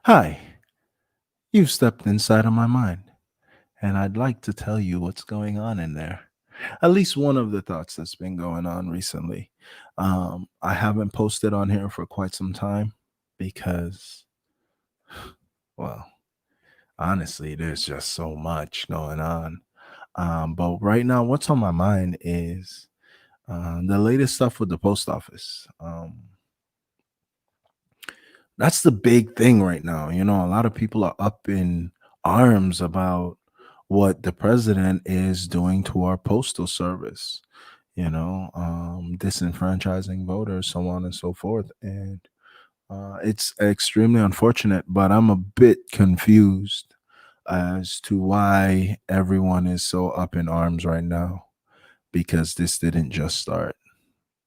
Hi, you've stepped inside of my mind, and I'd like to tell you what's going on in there. At least one of the thoughts that's been going on recently. I haven't posted on here for quite some time because, well, honestly, there's just so much going on. But right now, what's on my mind is the latest stuff with the post office. That's the big thing right now. A lot of people are up in arms about what the president is doing to our postal service, disenfranchising voters, so on and so forth. And it's extremely unfortunate, but I'm a bit confused as to why everyone is so up in arms right now because this didn't just start.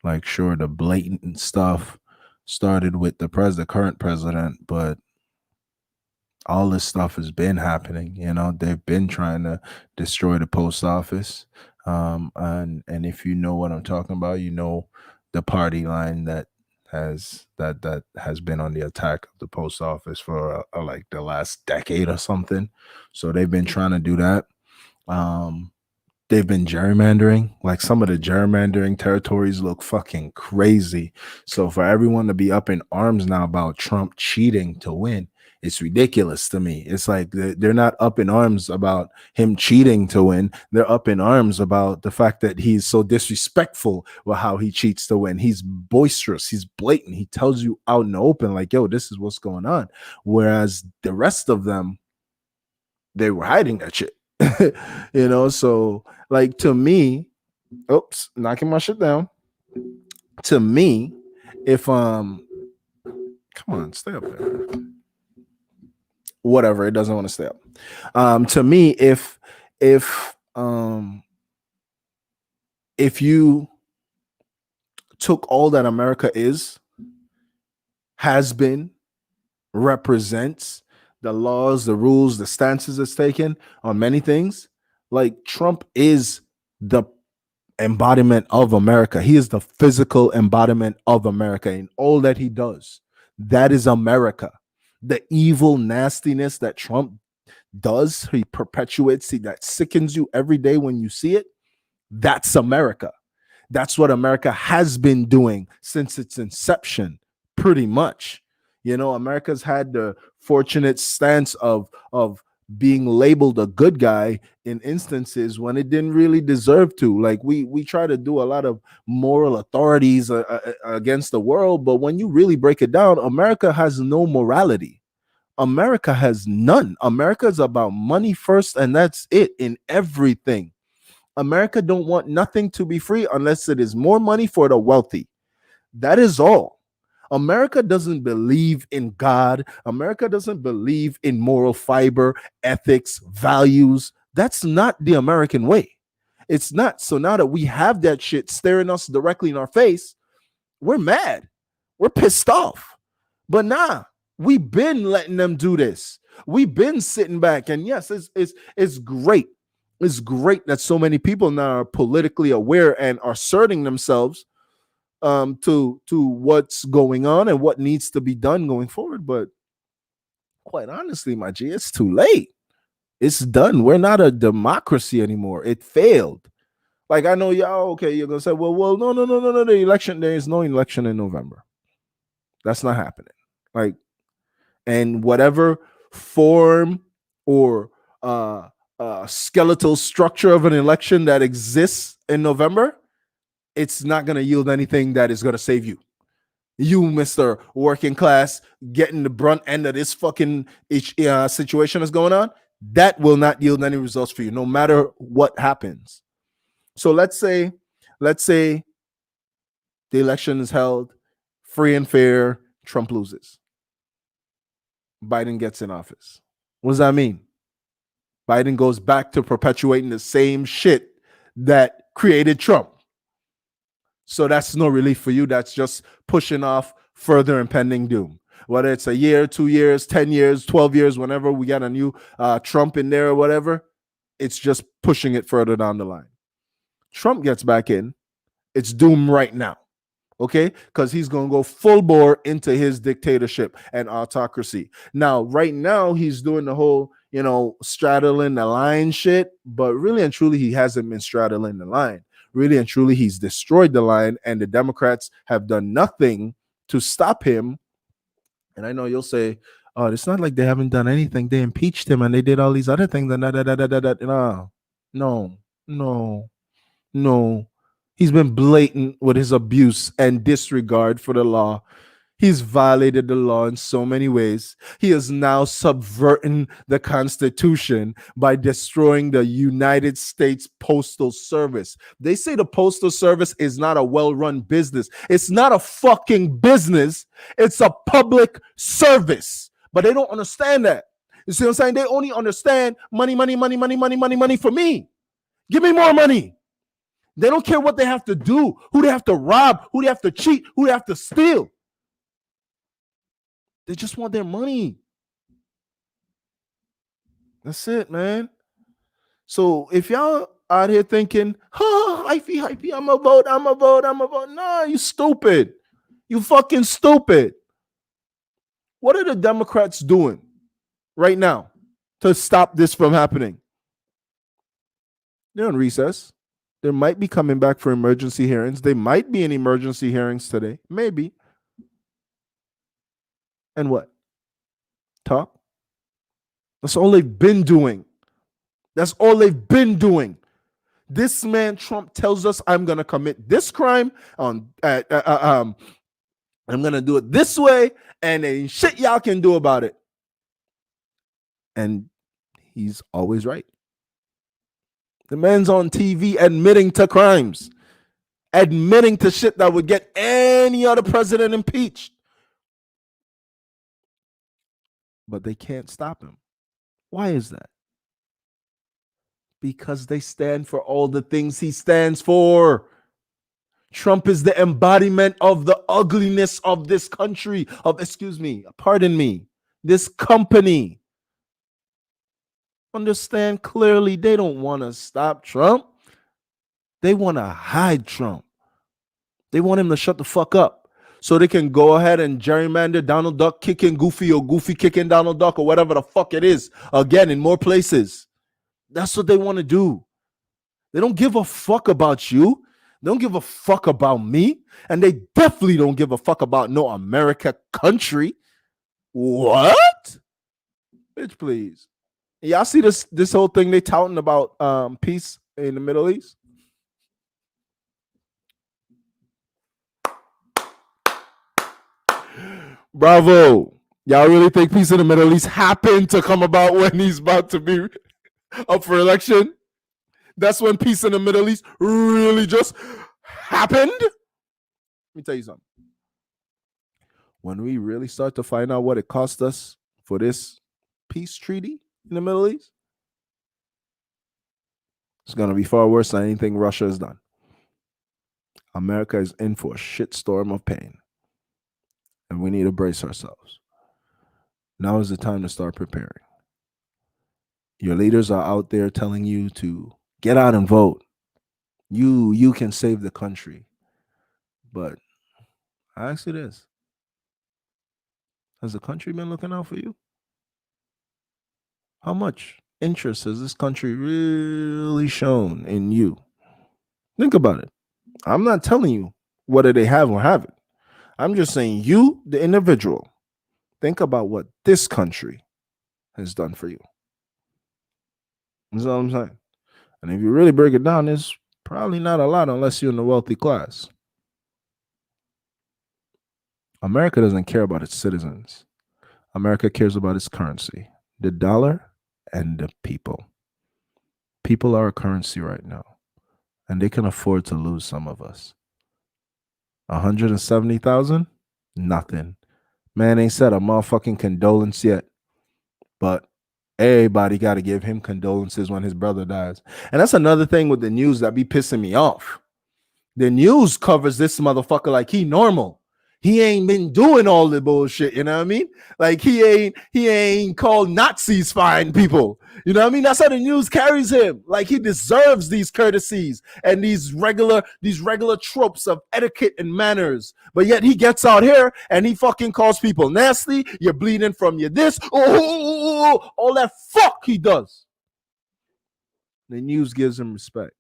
Like, sure, the blatant stuff started with the current president, but all this stuff has been happening. They've been trying to destroy the post office. And if you know what I'm talking about, the party line that has been on the attack of the post office for like the last decade or something. So they've been trying to do that. Um, they've been gerrymandering. Like, some of the gerrymandering territories look fucking crazy. So for everyone to be up in arms now about Trump cheating to win, it's ridiculous to me. It's like they're not up in arms about him cheating to win. They're up in arms about the fact that he's so disrespectful with how he cheats to win. He's boisterous. He's blatant. He tells you out in the open, like, yo, this is what's going on. Whereas the rest of them, they were hiding that shit. So, like, to me, oops, knocking my shit down. To me, if come on, stay up there. Whatever, it doesn't want to stay up. To me, if you took all that America has been, represents, the laws, the rules, the stances it's taken on many things, like, Trump is the embodiment of America. He is the physical embodiment of America in all that he does. That is America. The evil nastiness that Trump does, he perpetuates, that sickens you every day when you see it. That's America. That's what America has been doing since its inception, pretty much. America's had the fortunate stance of being labeled a good guy in instances when it didn't really deserve to. Like, we try to do a lot of moral authorities against the world, but when you really break it down, America has no morality. America has none. America is about money first, and that's it in everything. America don't want nothing to be free unless it is more money for the wealthy. That is all. America doesn't believe in God. America doesn't believe in moral fiber, ethics, values. That's not the American way. It's not. So now that we have that shit staring us directly in our face, we're mad. We're pissed off. But nah, we've been letting them do this. We've been sitting back. And yes, it's great. It's great that so many people now are politically aware and are asserting themselves to what's going on and what needs to be done going forward. But quite honestly, my G, it's too late. It's done. We're not a democracy anymore. It failed. Like, I know y'all, okay, you're gonna say, well, no. The election, there is no election in November. That's not happening. Like, and whatever form or skeletal structure of an election that exists in November, it's not going to yield anything that is going to save you. You, Mr. Working Class, getting the brunt end of this fucking situation that's going on, that will not yield any results for you, no matter what happens. So let's say the election is held free and fair, Trump loses. Biden gets in office. What does that mean? Biden goes back to perpetuating the same shit that created Trump. So that's no relief for you. That's just pushing off further impending doom. Whether it's a year, 2 years, 10 years, 12 years, whenever we got a new Trump in there or whatever, it's just pushing it further down the line. Trump gets back in. It's doom right now. okay? Because he's going to go full bore into his dictatorship and autocracy. Now, right now, he's doing the whole, straddling the line shit, but really and truly, he hasn't been straddling the line. Really and truly, he's destroyed the line, and the Democrats have done nothing to stop him. And I know you'll say, oh, it's not like they haven't done anything. They impeached him and they did all these other things. And no. He's been blatant with his abuse and disregard for the law. He's violated the law in so many ways. He is now subverting the Constitution by destroying the United States Postal Service. They say the Postal Service is not a well-run business. It's not a fucking business. It's a public service. But they don't understand that. You see what I'm saying? They only understand money for me. Give me more money. They don't care what they have to do, who they have to rob, who they have to cheat, who they have to steal. They just want their money. That's it, man. So if y'all out here thinking, hypey, I'm a vote. Nah, you stupid. You fucking stupid. What are the Democrats doing right now to stop this from happening? They're on recess. They might be coming back for emergency hearings. They might be in emergency hearings today. Maybe. And what? Talk? That's all they've been doing. This man, Trump, tells us, I'm going to commit this crime. I'm going to do it this way, and ain't shit y'all can do about it. And he's always right. The man's on TV admitting to crimes, admitting to shit that would get any other president impeached. But they can't stop him. Why is that? Because they stand for all the things he stands for. Trump is the embodiment of the ugliness of this country, this company. Understand clearly, they don't want to stop Trump. They want to hide Trump. They want him to shut the fuck up so they can go ahead and gerrymander Donald Duck kicking Goofy or Goofy kicking Donald Duck or whatever the fuck it is again in more places. That's what they want to do. They don't give a fuck about you. They don't give a fuck about me. And they definitely don't give a fuck about no America country. What? Bitch, please. Y'all see this whole thing they touting about peace in the Middle East? Bravo. Y'all really think peace in the Middle East happened to come about when he's about to be up for election? That's when peace in the Middle East really just happened? Let me tell you something. When we really start to find out what it cost us for this peace treaty in the Middle East, it's going to be far worse than anything Russia has done. America is in for a shitstorm of pain. And we need to brace ourselves. Now is the time to start preparing. Your leaders are out there telling you to get out and vote. You can save the country. But I ask you this. Has the country been looking out for you? How much interest has this country really shown in you? Think about it. I'm not telling you whether they have or haven't. I'm just saying you, the individual, think about what this country has done for you. That's all I'm saying. And if you really break it down, it's probably not a lot unless you're in the wealthy class. America doesn't care about its citizens. America cares about its currency, the dollar and the people. People are a currency right now, and they can afford to lose some of us. 170,000? Nothing. Man ain't said a motherfucking condolence yet. But everybody got to give him condolences when his brother dies. And that's another thing with the news that be pissing me off. The news covers this motherfucker like he normal. He ain't been doing all the bullshit, you know what I mean? Like he ain't called Nazis fine people. You know what I mean? That's how the news carries him. Like he deserves these courtesies and these regular tropes of etiquette and manners. But yet he gets out here and he fucking calls people nasty. You're bleeding from your this. Oh, all that fuck he does. The news gives him respect.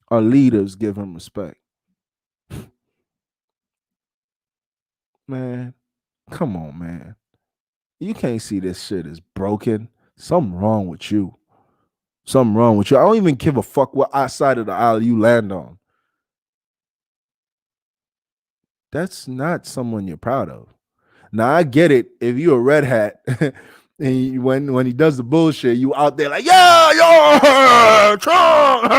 Our leaders give him respect. Man, come on, man. You can't see this shit is broken. Something wrong with you. Something wrong with you. I don't even give a fuck what side of the aisle you land on. That's not someone you're proud of. Now I get it. If you're a red hat, and when he does the bullshit, you out there like, yeah, Trump,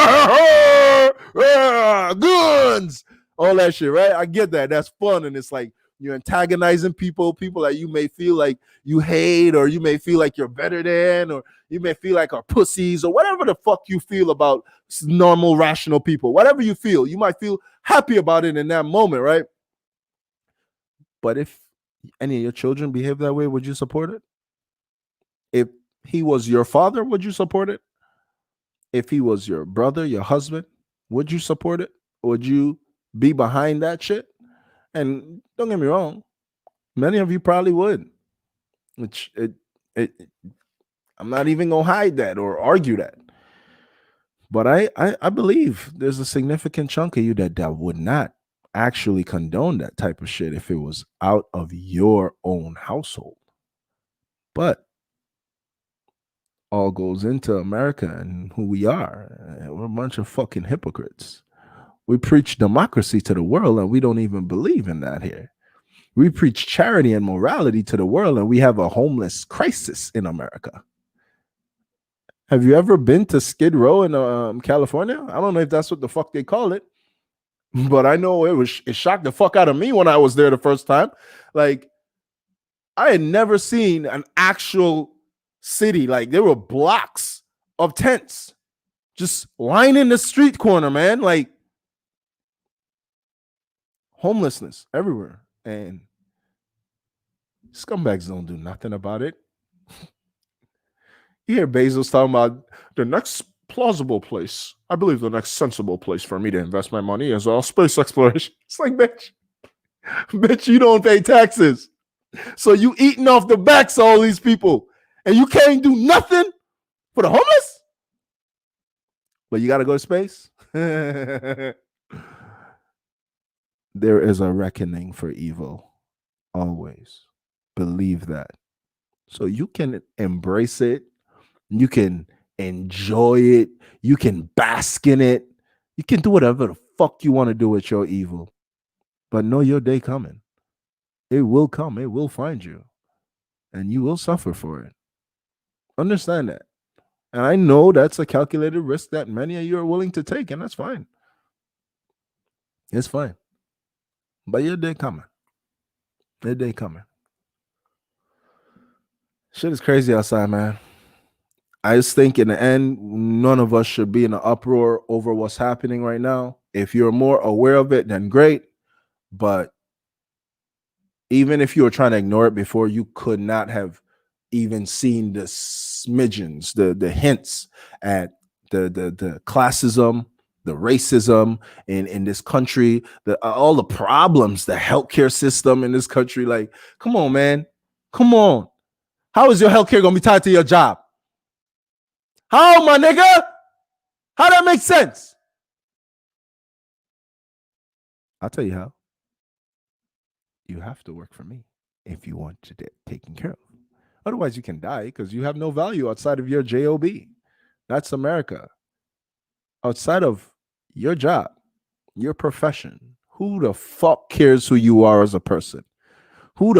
guns, all that shit, right? I get that. That's fun, and it's like you're antagonizing people that you may feel like you hate, or you may feel like you're better than, or you may feel like are pussies, or whatever the fuck you feel about normal, rational people. Whatever you feel, you might feel happy about it in that moment, right? But if any of your children behave that way, would you support it? If he was your father, would you support it? If he was your brother, your husband, would you support it? Would you be behind that shit? And don't get me wrong, many of you probably would. Which it I'm not even gonna hide that or argue that. But I believe there's a significant chunk of you that would not actually condone that type of shit if it was out of your own household. But all goes into America and who we are. We're a bunch of fucking hypocrites. We preach democracy to the world and we don't even believe in that here. We preach charity and morality to the world and we have a homeless crisis in America. Have you ever been to Skid Row in California? I don't know if that's what the fuck they call it, but I know it shocked the fuck out of me when I was there the first time. Like I had never seen an actual city. Like there were blocks of tents just lining the street corner, man. Like homelessness everywhere. And scumbags don't do nothing about it. You hear Bezos talking about the next plausible place. I believe the next sensible place for me to invest my money is space exploration. It's like, bitch, you don't pay taxes. So you eating off the backs of all these people. And you can't do nothing for the homeless? But you got to go to space? There is a reckoning for evil. Always. Believe that. So you can embrace it. You can enjoy it. You can bask in it. You can do whatever the fuck you want to do with your evil. But know your day coming. It will come. It will find you. And you will suffer for it. Understand that. And I know that's a calculated risk that many of you are willing to take, and that's fine. It's fine. But your day coming. Your day coming. Shit is crazy outside, man. I just think in the end, none of us should be in an uproar over what's happening right now. If you're more aware of it, then great. But even if you were trying to ignore it before, you could not have even seen the smidgens, the hints at the classism, the racism in this country, all the problems, the healthcare system in this country. Like, come on, man. Come on. How is your healthcare going to be tied to your job? How, my nigga? How that make sense? I'll tell you how. You have to work for me if you want to get taken care of. Otherwise, you can die because you have no value outside of your job. That's America. Outside of your job, your profession, who the fuck cares who you are as a person? Who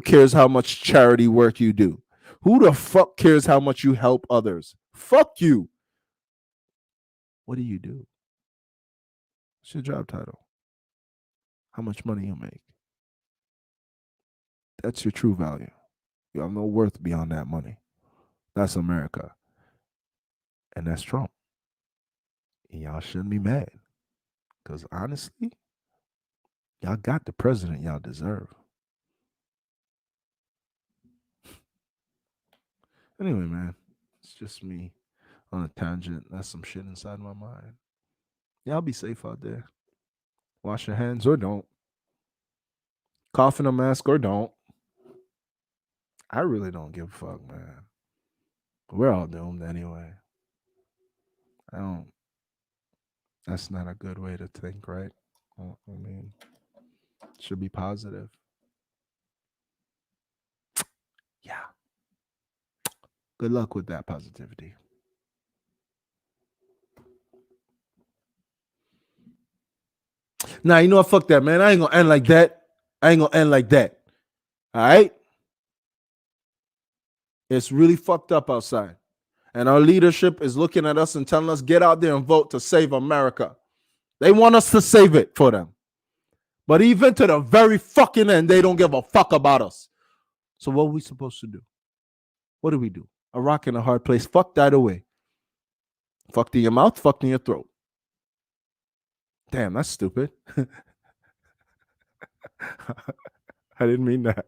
cares how much charity work you do? Who the fuck cares how much you help others? Fuck you. What do you do? What's your job title? How much money you make? That's your true value. You have no worth beyond that money. That's America. And that's Trump. And y'all shouldn't be mad. Because honestly, Y'all got the president y'all deserve. Anyway, man, it's just me on a tangent. That's some shit inside my mind. Y'all be safe out there. Wash your hands or don't. Cough in a mask or don't. I really don't give a fuck, man. We're all doomed anyway. I don't. That's not a good way to think, right? I mean, it should be positive. Yeah. Good luck with that positivity. Nah, you know what? Fuck that, man. I ain't gonna end like that. I ain't gonna end like that. All right? It's really fucked up outside. And our leadership is looking at us and telling us, get out there and vote to save America. They want us to save it for them. But even to the very fucking end, they don't give a fuck about us. So what are we supposed to do? What do we do? A rock in a hard place. Fuck that away. Fucked in your mouth, fucked in your throat. Damn, that's stupid. I didn't mean that.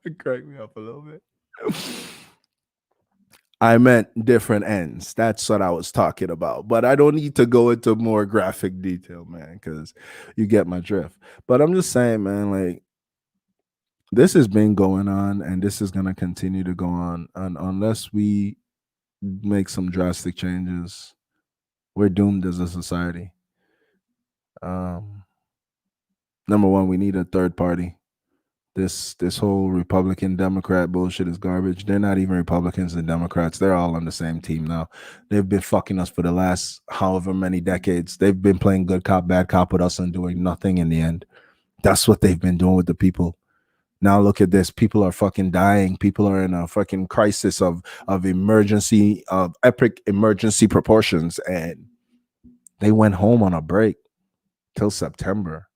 It cracked me up a little bit. I meant different ends. That's what I was talking about. But I don't need to go into more graphic detail, man, because you get my drift. But I'm just saying, man, like, this has been going on and this is going to continue to go on. And unless we make some drastic changes, we're doomed as a society. Number one, we need a third party. This whole Republican Democrat bullshit is garbage. They're not even Republicans and Democrats. They're all on the same team now. They've been fucking us for the last however many decades. They've been playing good cop, bad cop with us and doing nothing in the end. That's what they've been doing with the people. Now look at this. People are fucking dying. People are in a fucking crisis of emergency, of epic emergency proportions. And they went home on a break till September.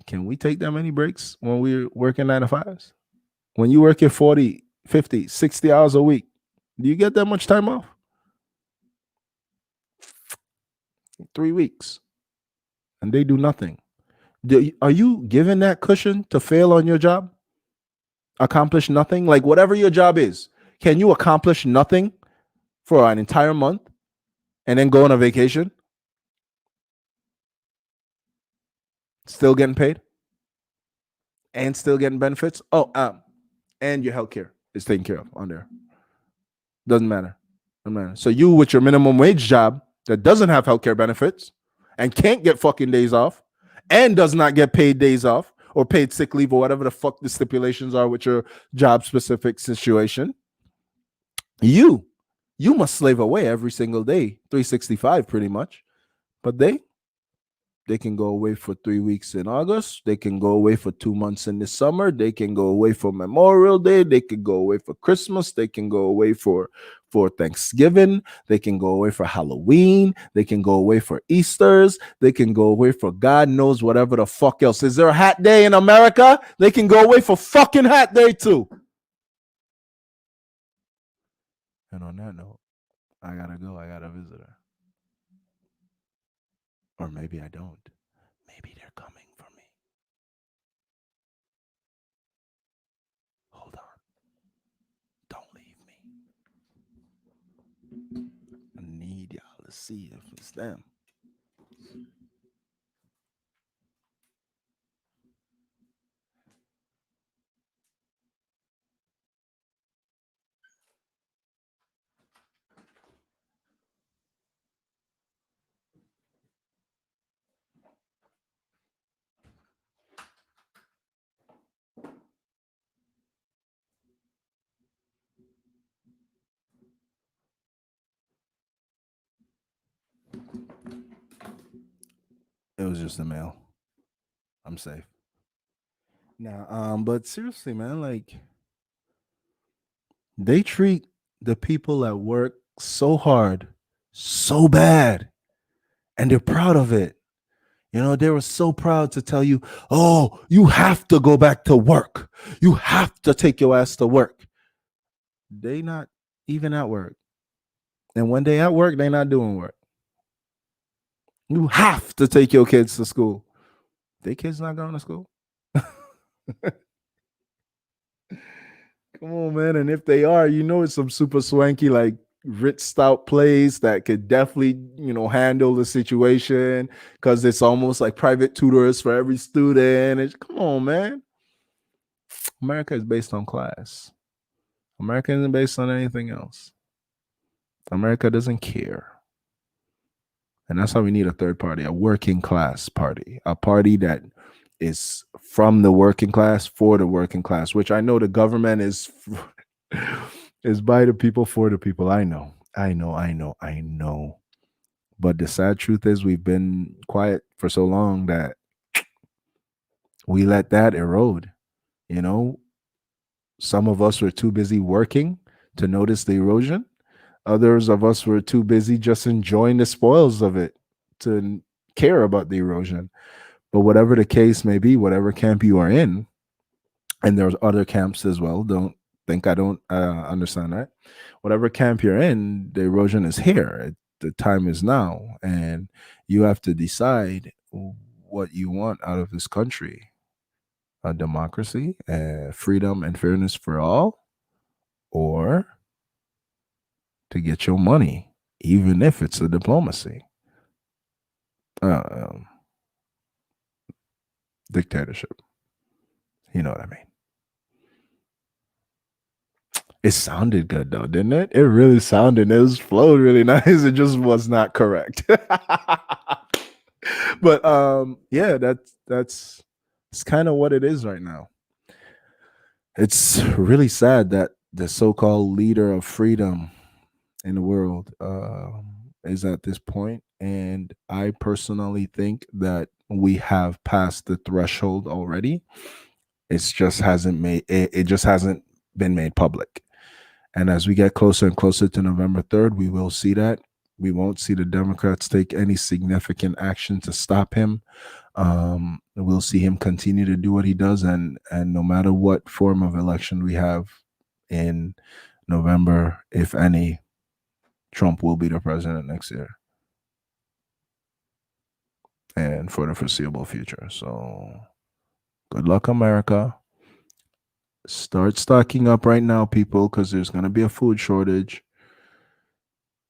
Can we take that many breaks when we're working 9 to 5s? When you work at 40, 50, 60 hours a week, do you get that much time off? 3 weeks. And they do nothing. Are you given that cushion to fail on your job? Accomplish nothing? Like whatever your job is, can you accomplish nothing for an entire month and then go on a vacation? Still getting paid? And still getting benefits? Oh, and your healthcare is taken care of on there. Doesn't matter. So you with your minimum wage job that doesn't have healthcare benefits and can't get fucking days off and does not get paid days off or paid sick leave or whatever the fuck the stipulations are with your job specific situation. You must slave away every single day, 365 pretty much. But they can go away for 3 weeks in August. They can go away for 2 months in the summer. They can go away for Memorial Day. They can go away for Christmas. They can go away for Thanksgiving. They can go away for Halloween. They can go away for Easters. They can go away for God knows whatever the fuck else. Is there a hat day in America? They can go away for fucking hat day too. And on that note, I gotta go. I got a visitor. Or maybe I don't. Maybe they're coming for me. Hold on. Don't leave me. I need y'all to see if it's them. It was just a mail. I'm safe. Now, but seriously, man, like they treat the people at work so hard, so bad, and they're proud of it. You know, they were so proud to tell you, oh, you have to go back to work. You have to take your ass to work. They not even at work. And when they at work, they not doing work. You have to take your kids to school. They kids not going to school. Come on, man. And if they are, you know, it's some super swanky, like rich stout place that could definitely, you know, handle the situation because it's almost like private tutors for every student. Come on, man. America is based on class. America isn't based on anything else. America doesn't care. And that's how we need a third party, a working class party, a party that is from the working class for the working class, which I know the government is is by the people for the people. I know. But the sad truth is we've been quiet for so long that we let that erode. You know, some of us were too busy working to notice the erosion. Others of us were too busy just enjoying the spoils of it to care about the erosion. But whatever the case may be, whatever camp you are in, and there's other camps as well. Don't think I don't understand that. Whatever camp you're in, the erosion is here. The time is now, and you have to decide what you want out of this country: a democracy, freedom, and fairness for all, or to get your money, even if it's a diplomacy. Uh, Dictatorship. You know what I mean? It sounded good though, didn't it? It really sounded. It was flowed really nice. It just was not correct. But yeah, that's it's kind of what it is right now. It's really sad that the so-called leader of freedom in the world is at this point, and I personally think that we have passed the threshold already. It just hasn't been made public. And as we get closer and closer to November 3rd, we will see that. We won't see the Democrats take any significant action to stop him. We'll see him continue to do what he does, and no matter what form of election we have in November, if any, Trump will be the president next year and for the foreseeable future. So good luck, America. Start stocking up right now, people, because there's going to be a food shortage.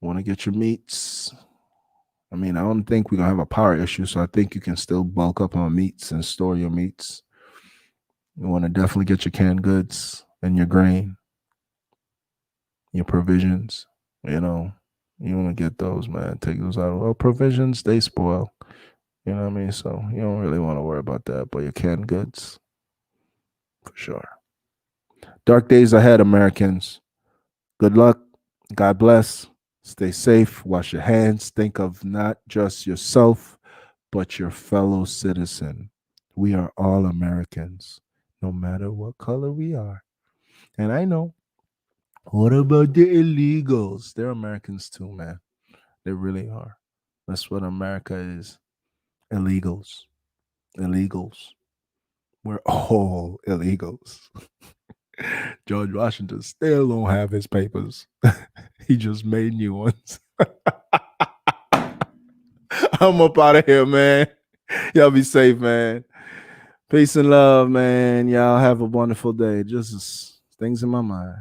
Want to get your meats. I mean, I don't think we're going to have a power issue, so I think you can still bulk up on meats and store your meats. You want to definitely get your canned goods and your grain, your provisions. You know, you want to get those, man. Take those out. Well, provisions, they spoil. You know what I mean? So you don't really want to worry about that, but your canned goods, for sure. Dark days ahead, Americans. Good luck. God bless. Stay safe. Wash your hands. Think of not just yourself, but your fellow citizen. We are all Americans, no matter what color we are. And I know. What about the illegals? They're Americans too, man. They really are. That's what America is. Illegals. Illegals. We're all illegals. George Washington still don't have his papers. He just made new ones. I'm up out of here, man. Y'all be safe, man. Peace and love, man. Y'all have a wonderful day. Just things in my mind.